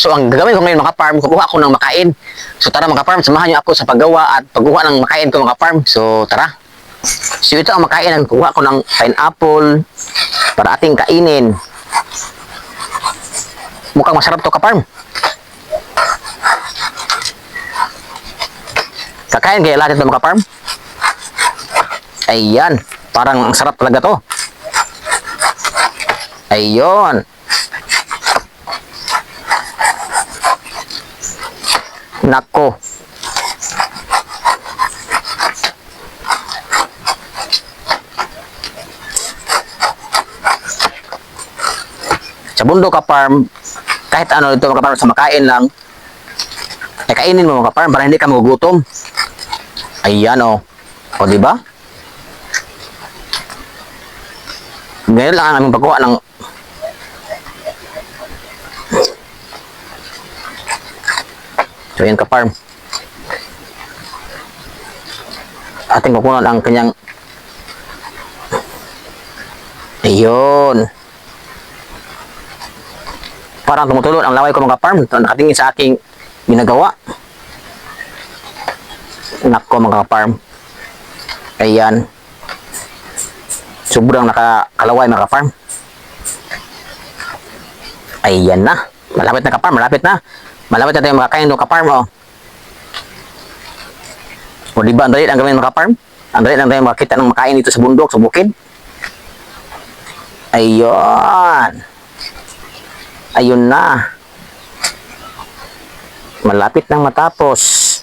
So ang gagawin ko ngayon mga farm, kukuha ako ng makain. So tara mga farm, samahan niyo ako sa paggawa at pagkuha ng makain ko mga farm. So tara. So ito ang makain, ang kuha ko ng pineapple para ating kainin. Mukhang masarap to ka farm. Kakain kaya natin ito mga farm. Ayan, parang ang sarap talaga to. Ayun. Nako. Sa bundok ka farm, kahit ano ito mga farm, sa makain lang, ay kainin mo mga farm para hindi ka magugutom. Ayan o. O diba? Ngayon lang ang aming pagkuha ng so yan ka farm. Ating kukunan ang kanyang ayun. Parang tumutulon ang laway ko mga farm. Nakatingin sa aking ginagawa. Nako mga farm. Ayan. Sobrang nakakalaway mga farm. Ayan na. Malapit na ka farm. Malapit na. Malapit na tayo makakain doon ka farm. Oh. O diba ang dali ang gawin mga farm? Ang dali lang tayo makakita ng makain dito sa bundok, sa bukid. Ayun. Ayun na. Malapit nang matapos.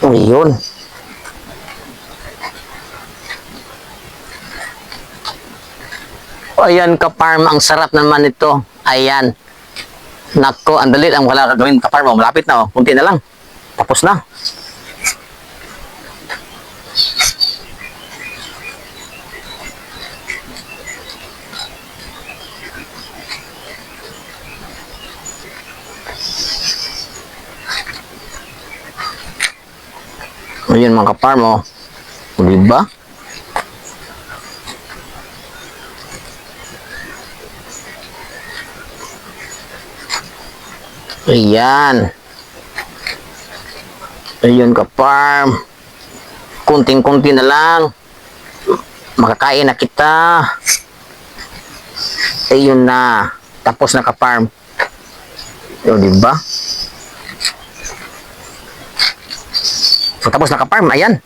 Ayun. Ayan ka farm, ang sarap naman ito. Ayan. Nako, ang dali lang wala gagawin ka farm. Malapit na oh. Kunti na lang. Tapos na. Ayan mga ka-farm oh. Diba? Ayan. Ayun ka-farm. Kunting-kunti na lang. Makakain na kita. Ayun na. Tapos na ka-farm. O diba? So, tapos na ka-farm. Ayan.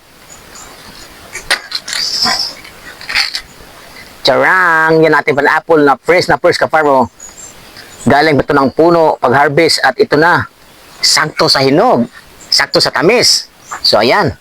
Charang. Yan natin pineapple na fresh ka-farm. Oh. Galing ba ito ng puno pag-harvest at ito na. Sakto sa hinog. Sakto sa tamis. So, ayan.